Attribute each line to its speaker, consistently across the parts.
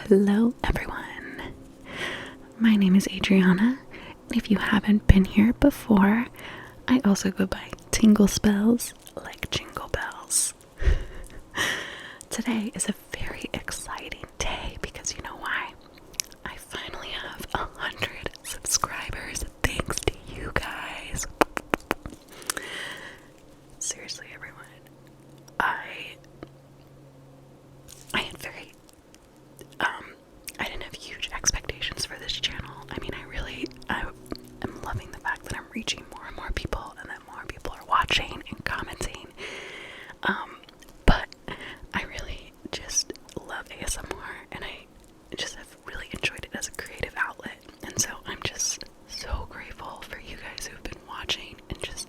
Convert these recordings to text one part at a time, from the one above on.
Speaker 1: Hello everyone, my name is Adriana, and if you haven't been here before, I also go by Tingle Spells like Jingle Bells. Today is a very exciting day because you know why? I finally have 100 subscribers thanks to you guys. Seriously everyone, I didn't have huge expectations for this channel. I mean, I am loving the fact that I'm reaching more and more people and that more people are watching and commenting. But I really just love ASMR and I just have really enjoyed it as a creative outlet. And so I'm just so grateful for you guys who've been watching and just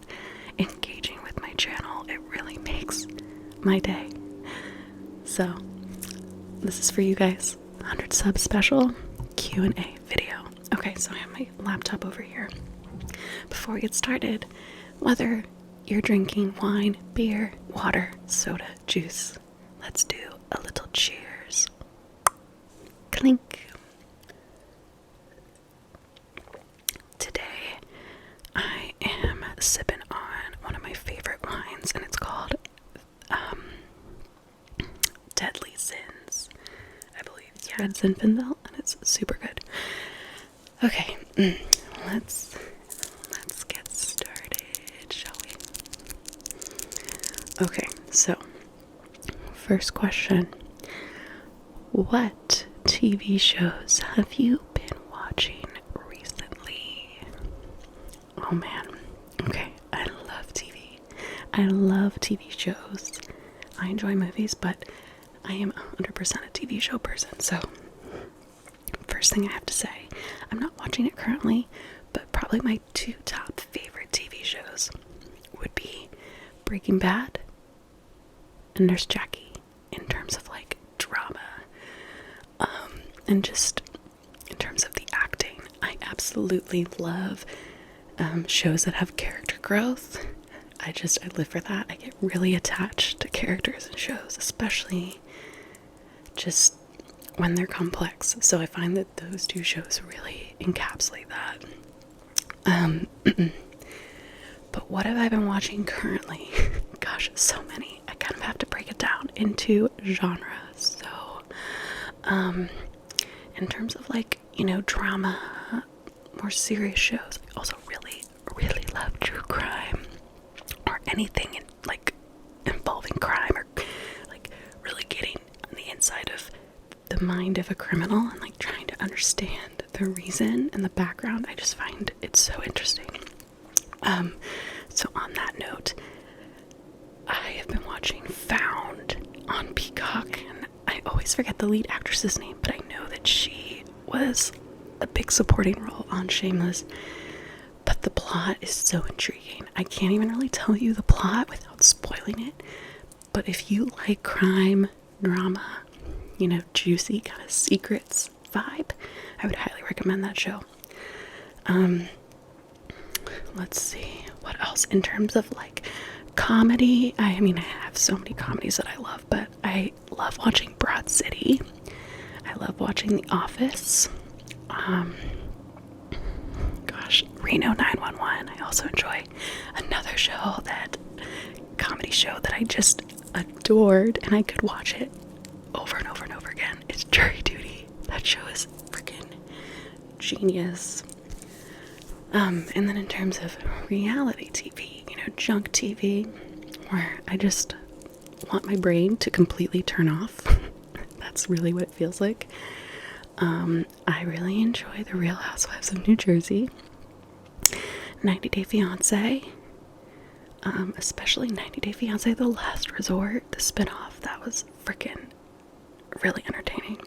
Speaker 1: engaging with my channel. It really makes my day. So this is for you guys. 100 sub special Q&A video. Okay, so I have my laptop over here. Before we get started, whether you're drinking wine, beer, water, soda, juice, let's do a little cheers. Clink. Today I am sipping on one of my favorite wines and it's called Deadly Sins. I believe it's Red Zinfandel and it's super good. Okay, let's get started, shall we? Okay, so first question. What TV shows have you been watching recently? Oh man. Okay, I love TV. I love TV shows. I enjoy movies, but I am 100% a TV show person, so first thing I have to say, I'm not watching it currently, but probably my two top favorite TV shows would be Breaking Bad and Nurse Jackie in terms of like drama, and just in terms of the acting. I absolutely love shows that have character growth. I live for that. I get really attached to characters and shows, especially just when they're complex. So I find that those two shows really encapsulate that. But what have I been watching currently? Gosh, so many. I kind of have to break it down into genres. So, in terms of like, drama, more serious shows, I also really, really love true crime or anything like involving crime or like really getting on the inside of the mind of a criminal and like trying to understand the reason and the background. I just find it so interesting. So on that note, I have been watching Found on Peacock, and I always forget the lead actress's name, but I know that she was a big supporting role on Shameless. But the plot is so intriguing. I can't even really tell you the plot without spoiling it. But if you like crime, drama, juicy kind of secrets vibe, I would highly recommend that show. Let's see what else in terms of like comedy. I have so many comedies that I love, but I love watching Broad City. I love watching The Office. Reno 911. I also enjoy another comedy show that I just adored, and I could watch it over and over and over again. It's Jury Duty. That show is freaking genius. And then in terms of reality TV, junk TV, where I just want my brain to completely turn off. That's really what it feels like. I really enjoy The Real Housewives of New Jersey, 90 Day Fiancé, especially 90 Day Fiancé The Last Resort, the spinoff. That was freaking really entertaining.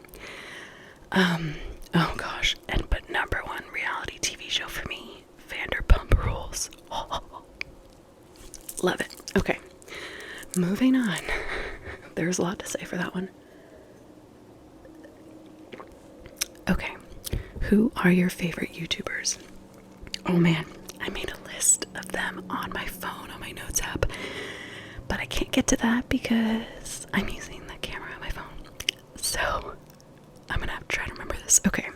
Speaker 1: Oh gosh, but number one reality TV show for me, Vanderpump Rules. Love it. Okay, moving on. There's a lot to say for that one. Okay, who are your favorite YouTubers? Oh man, I made a list of them on my phone, on my notes app, but I can't get to that because I'm using the camera on my phone. So I'm gonna have this.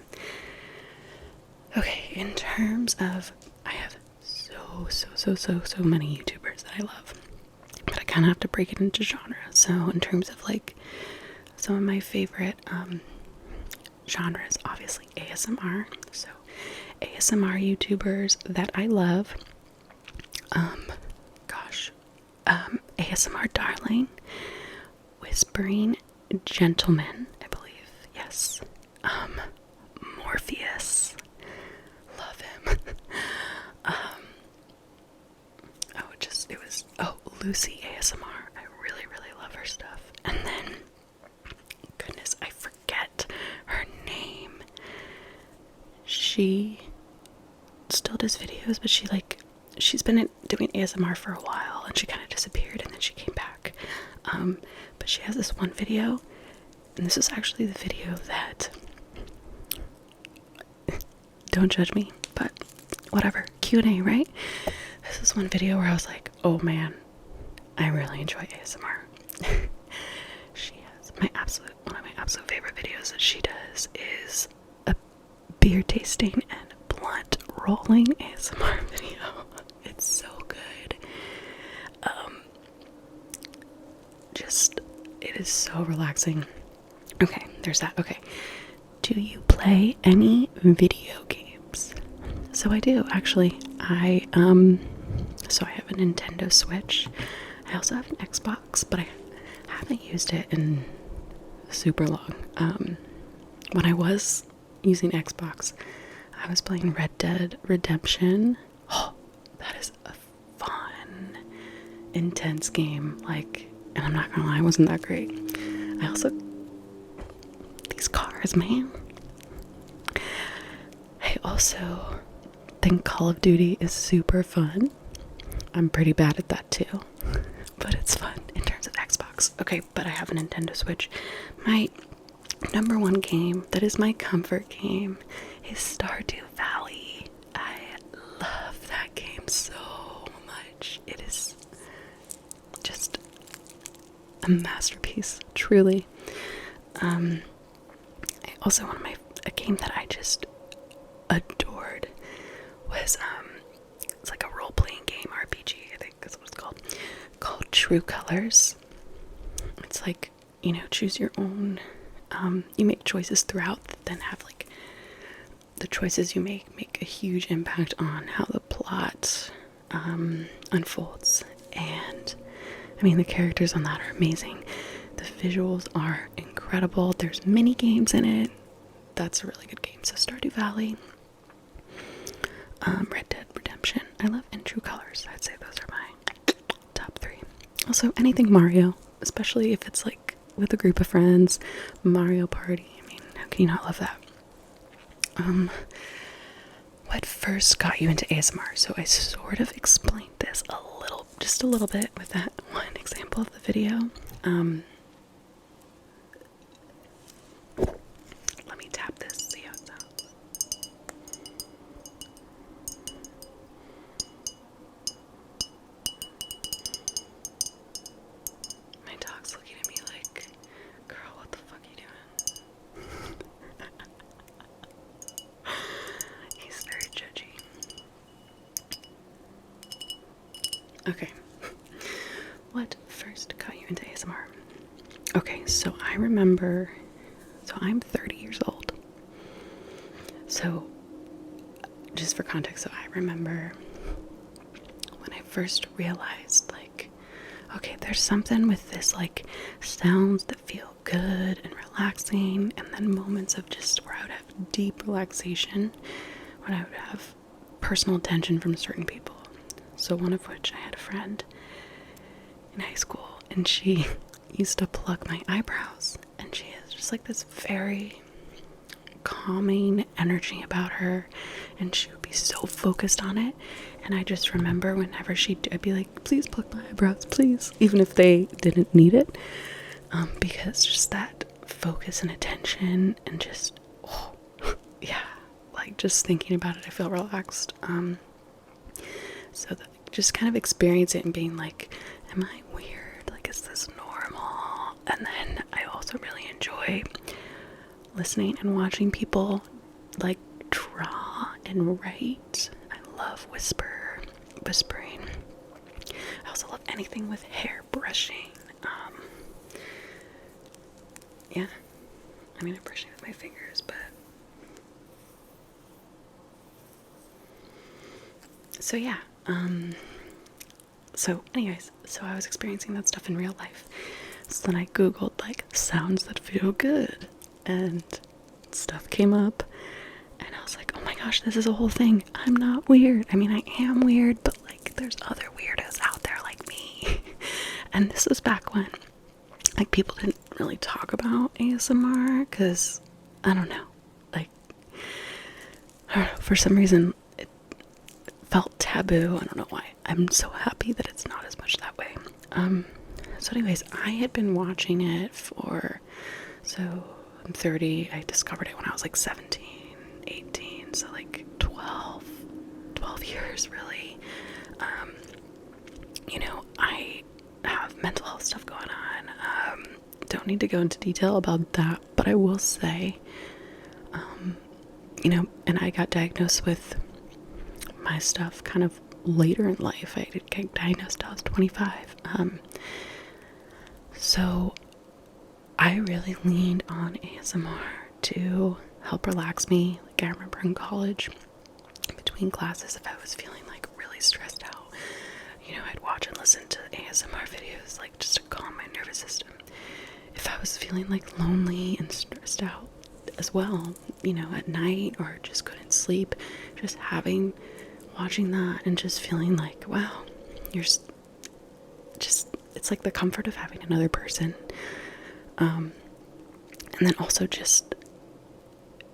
Speaker 1: Okay, in terms of, I have so many YouTubers that I love, but I kind of have to break it into genre. So in terms of like some of my favorite genres, obviously ASMR. So ASMR YouTubers that I love, ASMR Darling, Whispering Gentleman, I believe, yes, Morpheus, love him. Lucy ASMR, I really love her stuff. And then, goodness, I forget her name. She still does videos, but she's been doing ASMR for a while, and she kind of disappeared, and then she came back. But she has this one video, and this is actually the video that, don't judge me, but whatever, Q&A, right? This is one video where I was like, oh man, I really enjoy ASMR. She has one of my absolute favorite videos that she does is a beer tasting and blunt rolling ASMR video. It's so good. It is so relaxing. Okay, there's that. Okay. Do you play any video games? So I do, actually. I have a Nintendo Switch. I also have an Xbox, but I haven't used it in super long. When I was using Xbox, I was playing Red Dead Redemption. Oh, that is a fun, intense game. And I'm not gonna lie, it wasn't that great. I also, these cars, man. I also think Call of Duty is super fun. I'm pretty bad at that too, but it's fun in terms of Xbox. Okay, but I have a Nintendo Switch. My number one game that is my comfort game is Stardew Valley. I love that game so much. It is just a masterpiece, truly. Also, a game that I just adored was it's like a role-playing game, RPG, I think that's what it's called True Colors. It's like, choose your own, you make choices throughout that then have the choices you make a huge impact on how the plot unfolds. And I mean, the characters on that are amazing. The visuals are incredible. There's mini games in it. That's a really good game. So Stardew Valley, Red Dead Redemption, I love, and True Colors. I'd say those are my top 3. Also, anything Mario, especially if it's with a group of friends. Mario Party, I mean, how can you not love that? What first got you into ASMR? So I sort of explained this just a little bit with that one example of the video. Let me tap this, see how it sounds. My dog's looking at me like, girl, what the fuck are you doing? He's very judgy. Okay. What first got you into ASMR? Okay, so I'm 30 years old. So, just for context, so I remember when I first realized, okay, there's something with this, sounds that feel good and relaxing, and then moments of just where I would have deep relaxation, when I would have personal attention from certain people. So one of which I had a friend in high school, and she used to pluck my eyebrows, and she has just this very calming energy about her, and she would be so focused on it. And I just remember whenever I'd be like, please pluck my eyebrows, please, even if they didn't need it, because just that focus and attention, and just yeah, just thinking about it, I feel relaxed. So just kind of experience it and being like, am I weird? Is this normal? And then I also really enjoy listening and watching people like draw and write. I love whispering. I also love anything with hair brushing. Yeah, I mean, I'm brushing with my fingers, but so yeah. So anyways, so I was experiencing that stuff in real life. So then I googled like sounds that feel good, and stuff came up, and I was like, oh my gosh, this is a whole thing. I'm not weird. I mean, I am weird, but like there's other weirdos out there like me. And this was back when like people didn't really talk about ASMR, because I don't know, like for some reason it felt taboo. I don't know why. I'm so happy that it's not as much that way. So anyways, I had been watching it so I'm 30. I discovered it when I was like 17, 18, so like 12 years really. You know, I have mental health stuff going on. Don't need to go into detail about that, but I will say, you know, and I got diagnosed with my stuff kind of later in life. I did get diagnosed when I was 25. So I really leaned on ASMR to help relax me. Like I remember in college, between classes, if I was feeling like really stressed out, you know, I'd watch and listen to ASMR videos, like just to calm my nervous system. If I was feeling like lonely and stressed out as well, you know, at night, or just couldn't sleep, just watching that and just feeling like, wow, you're just, it's like the comfort of having another person. And then also just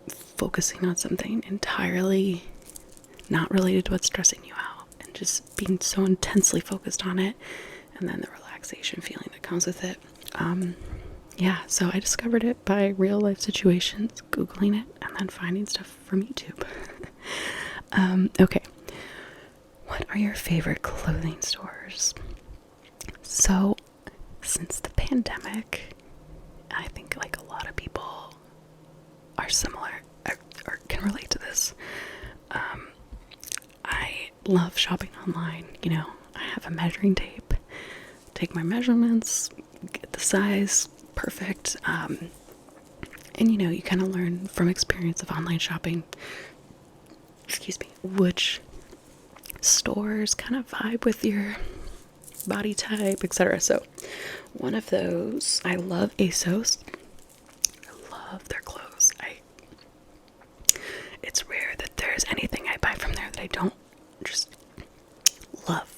Speaker 1: focusing on something entirely not related to what's stressing you out, and just being so intensely focused on it, and then the relaxation feeling that comes with it. Yeah, so I discovered it by real life situations, Googling it, and then finding stuff from YouTube. Okay. What are your favorite clothing stores? So, since the pandemic, I think like a lot of people are similar or can relate to this. I love shopping online. You know, I have a measuring tape, take my measurements, get the size perfect. And you know, you kind of learn from experience of online shopping, which stores kind of vibe with your body type, etc. So one of those, I love ASOS. I love their clothes. It's rare that there's anything I buy from there that I don't just love.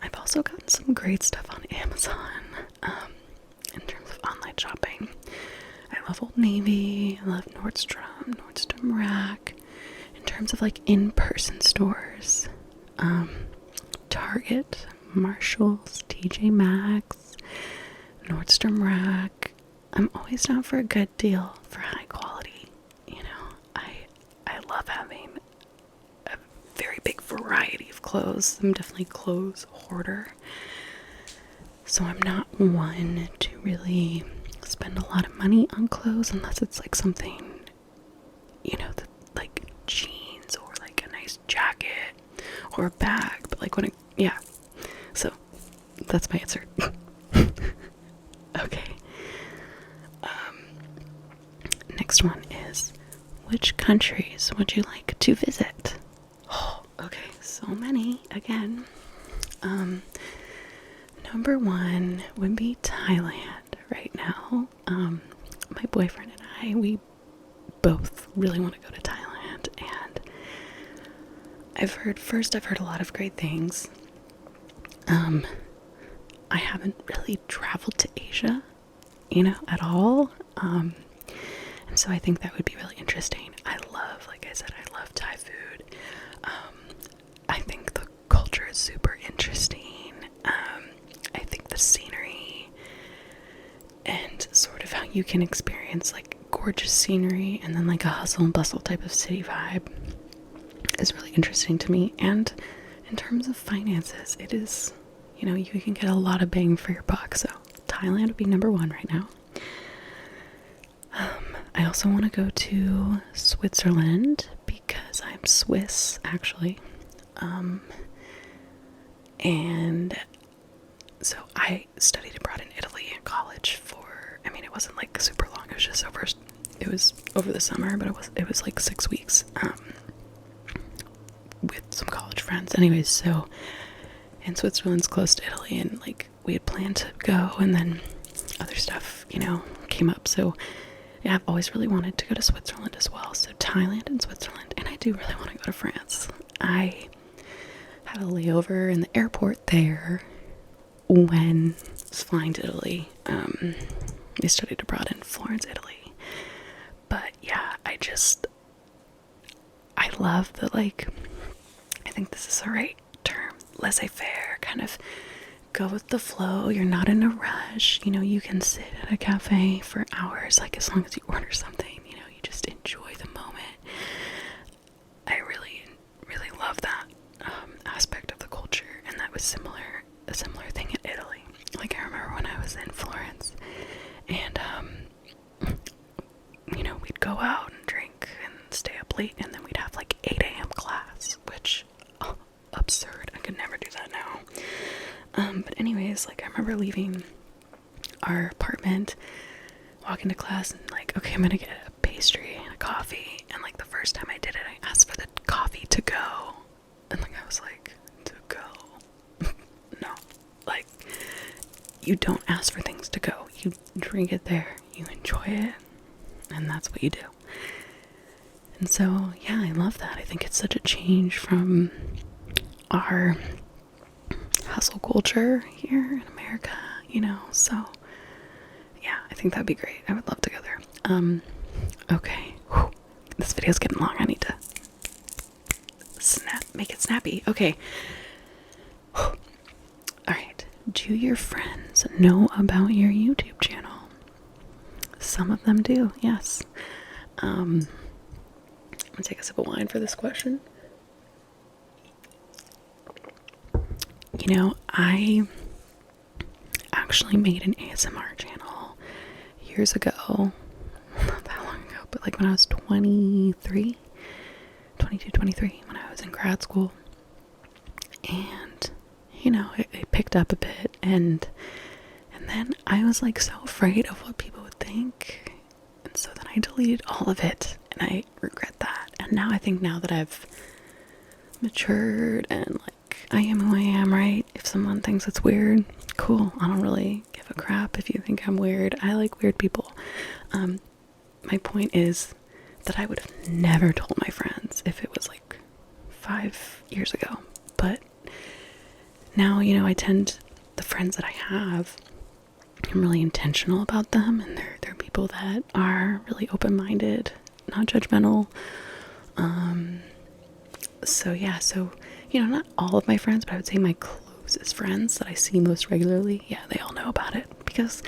Speaker 1: I've also gotten some great stuff on Amazon. In terms of online shopping, I love Old Navy. I love Nordstrom Rack. In terms of like in-person stores, Target, Marshalls, TJ Maxx, Nordstrom Rack. I'm always down for a good deal for high quality. You know, I love having a very big variety of clothes. I'm definitely a clothes hoarder. So I'm not one to really spend a lot of money on clothes unless it's like something, you know, like jeans or like a nice jacket or a bag. But like yeah. So that's my answer. Okay. Next one is, which countries would you like to visit? Oh, okay, so many again. Number one would be Thailand right now. My boyfriend and I, we both really want to go to Thailand, and I've heard a lot of great things. I haven't really traveled to Asia, you know, at all. And so I think that would be really interesting. Like I said, I love Thai food. I think the culture is super interesting. I think the scenery and sort of how you can experience like gorgeous scenery and then like a hustle and bustle type of city vibe is really interesting to me. And in terms of finances, it is, you know, you can get a lot of bang for your buck. So Thailand would be number one right now. I also want to go to Switzerland because I'm Swiss, actually. And so I studied abroad in Italy in college for, I mean, it wasn't like super long. It was just it was over the summer, but it was like 6 weeks, with some college friends. Anyways, so, and Switzerland's close to Italy, and like we had planned to go, and then other stuff, came up. So yeah, I've always really wanted to go to Switzerland as well. So Thailand and Switzerland, and I do really want to go to France. I had a layover in the airport there when I was flying to Italy. I studied abroad in Florence, Italy. But yeah, I love the, like, I think this is the right term, laissez-faire, kind of go with the flow. You're not in a rush. You can sit at a cafe for hours, like as long as you order something, you just enjoy the moment. I really, really love that aspect of the culture, and that was a similar thing in Italy. Like, I remember when I was in Florence, and we'd go out and drink and stay up late, and then we'd have like 8 a.m. class, which, absurd. I could never do that now. But anyways, like, I remember leaving our apartment, walking to class, and like, okay, I'm gonna get a pastry and a coffee. And like, the first time I did it, I asked for the coffee to go, and like, I was like, to go? No, like, you don't ask for things to go. You drink it there, you enjoy it, and that's what you do. And so, yeah, I love that. I think it's such a change from our hustle culture here in America, so yeah, I think that'd be great. I would love to go there. Okay. Whew. This video's getting long. I need to make it snappy. Okay. Whew. All right. Do your friends know about your YouTube channel? Some of them do, yes. I'm gonna take a sip of wine for this question. I actually made an ASMR channel years ago. Not that long ago, but like when I was 23, when I was in grad school. And, it picked up a bit, and then I was like so afraid of what people would think. And so then I deleted all of it, and I regret that. And now I think, now that I've matured and like, I am who I am, right? If someone thinks it's weird, cool. I don't really give a crap if you think I'm weird. I like weird people. My point is that I would have never told my friends if it was like 5 years ago. But now, the friends that I have, I'm really intentional about them, and they're people that are really open-minded, not judgmental. So yeah, not all of my friends, but I would say my closest friends that I see most regularly, yeah, they all know about it, because,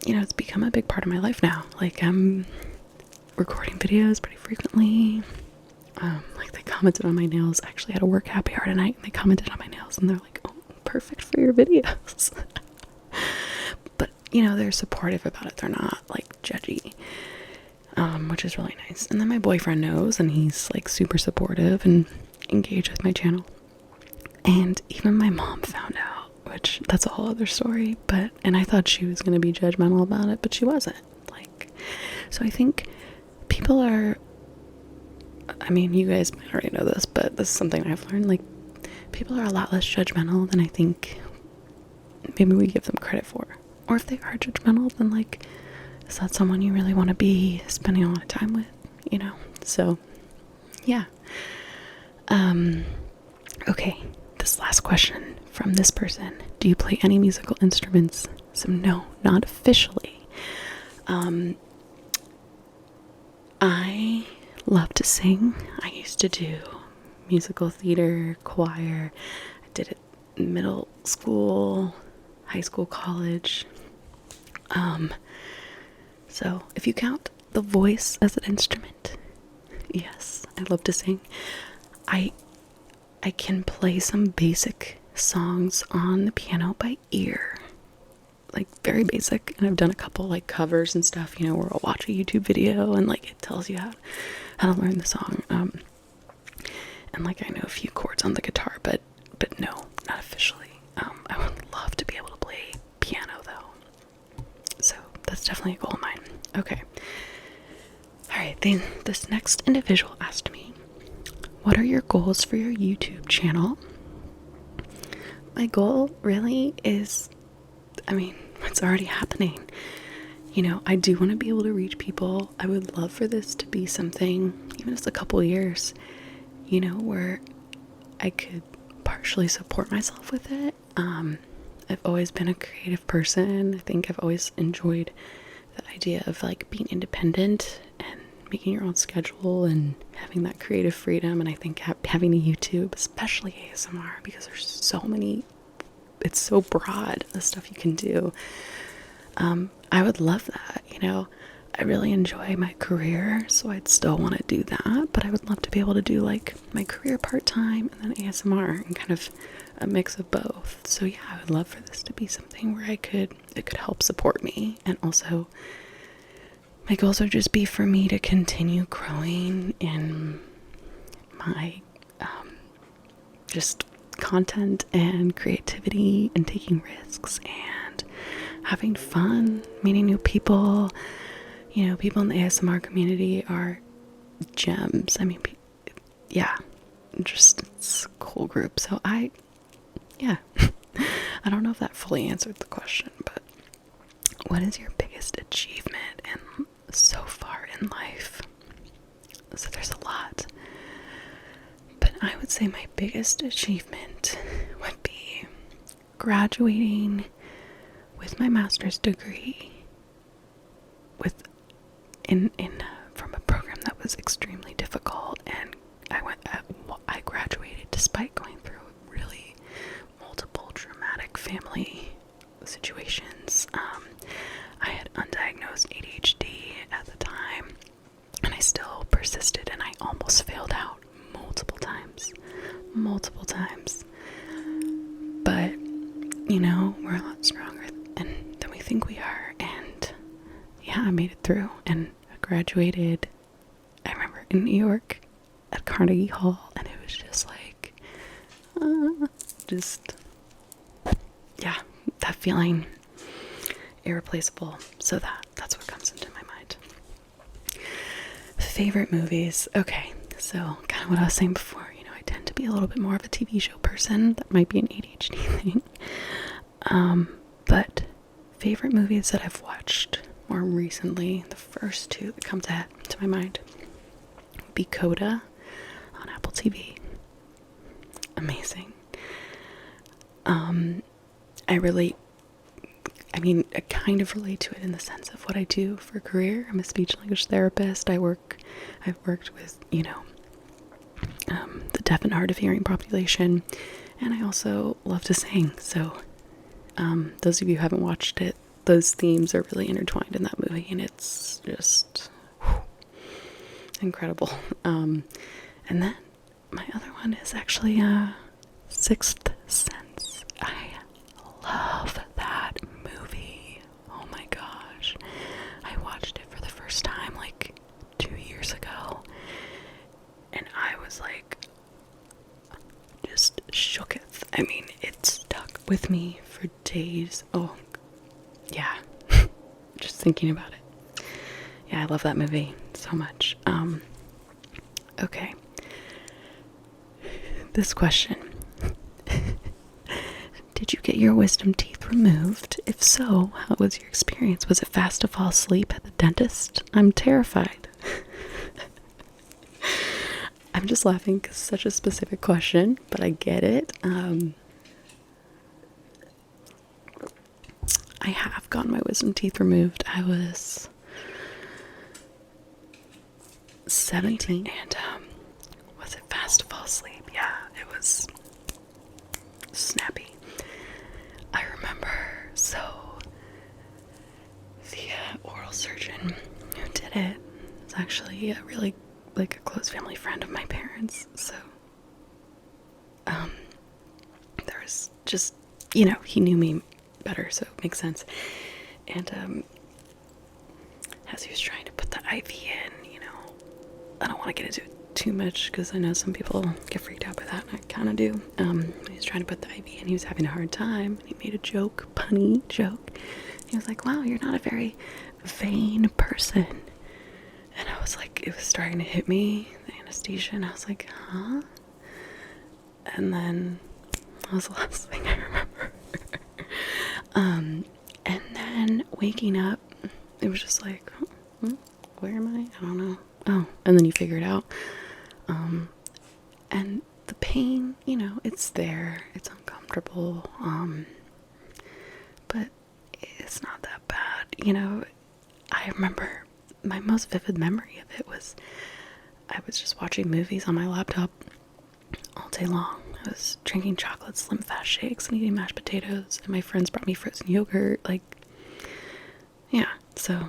Speaker 1: it's become a big part of my life now. Like, I'm recording videos pretty frequently. Like, they commented on my nails. I actually had a work happy hour tonight, and they commented on my nails, and they're like, oh, perfect for your videos. But, they're supportive about it. They're not, like, judgy. Which is really nice. And then my boyfriend knows, and he's like super supportive and engaged with my channel. And even my mom found out, which that's a whole other story. And I thought she was going to be judgmental about it, but she wasn't. Like, so I think people are, I mean, you guys might already know this, but this is something I've learned. Like, people are a lot less judgmental than I think maybe we give them credit for. Or if they are judgmental, then like, is that someone you really want to be spending a lot of time with? So yeah. Okay, this last question from this person. Do you play any musical instruments? So no, not officially. I love to sing. I used to do musical theater, choir. I did it in middle school, high school, college. So if you count the voice as an instrument, yes, I love to sing. I can play some basic songs on the piano by ear. like very basic, and I've done a couple like covers and stuff, you know, where I'll watch a YouTube video and like it tells you how to learn the song. And like I know a few chords on the guitar, but no, not officially. I would love to be able to play piano though. So that's definitely a goal of mine. Okay. Alright, then this next individual asked me, what are your goals for your YouTube channel? My goal really is, I mean, it's already happening. You know, I do want to be able to reach people. I would love for this to be something, even if it's a couple years, you know, where I could partially support myself with it. I've always been a creative person. I think I've always enjoyed the idea of like being independent and making your own schedule and having that creative freedom. And I think having a YouTube, especially ASMR, because there's so many, it's so broad, the stuff you can do. I would love that, you know. I really enjoy my career, so I'd still want to do that, but I would love to be able to do like my career part-time and then ASMR and kind of a mix of both. So yeah, I would love for this to be something where it could help support me. And also my goals would just be for me to continue growing in my just content and creativity and taking risks and having fun, meeting new people. You know, people in the ASMR community are gems. I mean, yeah, just it's a cool group. So yeah, I don't know if that fully answered the question, but what is your biggest achievement and so far in life? So there's a lot, but I would say my biggest achievement would be graduating with my master's degree from a program that was extremely difficult, and I graduated despite going through really multiple traumatic family situations. I had undiagnosed ADHD at the time, and I still persisted, and I almost failed out multiple times. But you know, we're a lot stronger than we think we are, and yeah, I made it through, and I graduated, I remember, in New York at Carnegie Hall, and it was just like, yeah, that feeling, irreplaceable. So that's what comes into my mind. Favorite movies. Okay, so kind of what I was saying before, you know, I tend to be a little bit more of a TV show person. That might be an ADHD thing. But favorite movies that I've watched more recently, the first two that come to my mind would be Coda on Apple TV. Amazing. I kind of relate to it in the sense of what I do for a career. I'm a speech language therapist. I've worked with, you know, the deaf and hard of hearing population, and I also love to sing. So those of you who haven't watched it, those themes are really intertwined in that movie, and it's just incredible. And then my other one is actually Sixth Sense. I love that movie. Oh my gosh. I watched it for the first time like 2 years ago, and I was like just shooketh. I mean, it stuck with me for days. Oh yeah. Just thinking about it. Yeah, I love that movie so much. Okay. This question. Did you get your wisdom teeth removed? If so, how was your experience? Was it fast to fall asleep at the dentist? I'm terrified. I'm just laughing because it's such a specific question, but I get it. I have gotten my wisdom teeth removed. I was 17, and was it fast to fall asleep? Yeah, it was snappy. I remember, so the oral surgeon who did it was actually a really like a close family friend of my parents. So there was just, you know, he knew me better, so it makes sense. And as he was trying to put the IV in, I don't want to get into it too much because I know some people get freaked out by that, and I kind of do. He was trying to put the IV in, he was having a hard time, and he made a joke, punny joke. He was like, wow, you're not a very vain person. And I was like, it was starting to hit me, the anesthesia, and I was like, huh? And then that was the last thing I remember. And then waking up, it was just like, where am I? I don't know. Oh, and then you figure it out. And the pain, it's there. It's uncomfortable. But it's not that bad. I remember my most vivid memory of it was I was just watching movies on my laptop all day long. I was drinking chocolate Slim Fast shakes and eating mashed potatoes, and my friends brought me frozen yogurt. Yeah, so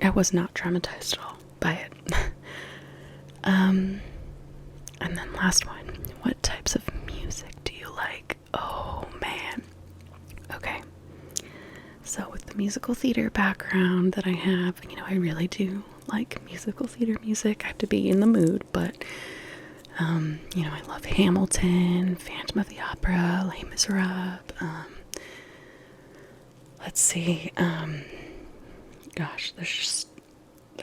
Speaker 1: I was not traumatized at all by it. And then last one, what types of music do you like? Oh man. Okay. So with the musical theater background that I have, I really do like musical theater music. I have to be in the mood, but I love Hamilton, Phantom of the Opera, Les Miserables. Let's see. Gosh, there's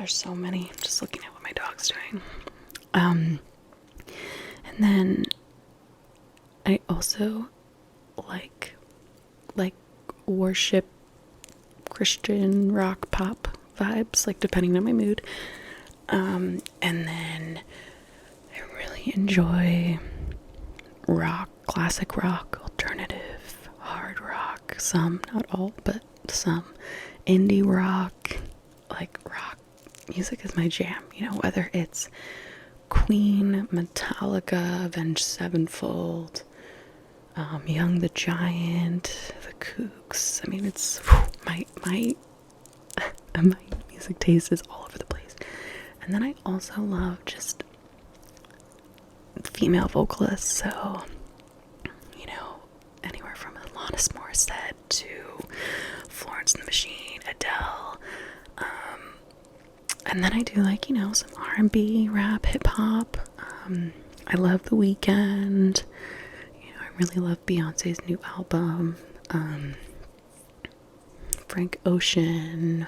Speaker 1: so many. I'm just looking at what my dog's doing. And then I also like worship Christian rock pop vibes, depending on my mood. And then I really enjoy rock, classic rock, alternative, hard rock, some, not all, but some, indie rock. Rock music is my jam, whether it's Queen, Metallica, Avenged Sevenfold, Young the Giant, the Kooks. It's my music taste is all over the place. And then I also love just female vocalists, so anywhere from Alanis Morissette to Florence and the Machine, Adele, and then I do some R&B, rap, hip-hop. I love The Weeknd. I really love Beyonce's new album. Frank Ocean,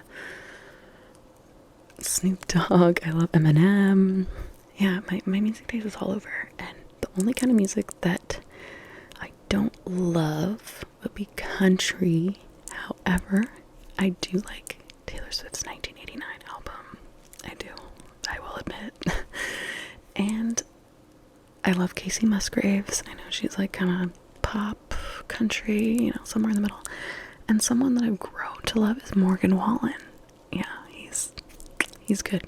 Speaker 1: Snoop Dogg. I love Eminem. Yeah, my music taste is all over. And the only kind of music that I don't love would be country. However, I do like Taylor Swift's 1989 album. I do. I will admit. And I love Casey Musgraves. I know she's kind of pop, country, somewhere in the middle. And someone that I've grown to love is Morgan Wallen. Yeah, he's good.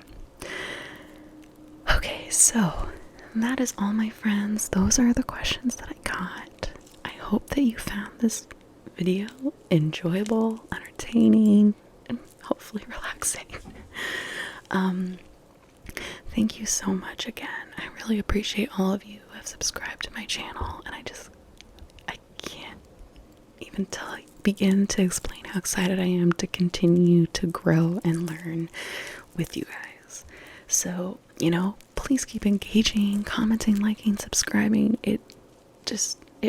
Speaker 1: Okay, so that is all, my friends. Those are the questions that I got. I hope that you found this video enjoyable, entertaining, and hopefully relaxing. Thank you so much again. I really appreciate all of you who have subscribed to my channel, and I can't even begin to explain how excited I am to continue to grow and learn with you guys. So, please keep engaging, commenting, liking, subscribing. It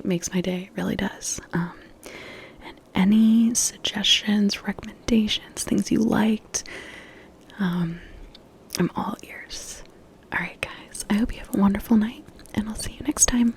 Speaker 1: makes my day. It really does. And any suggestions, recommendations, things you liked, I'm all ears. Alright guys, I hope you have a wonderful night, and I'll see you next time.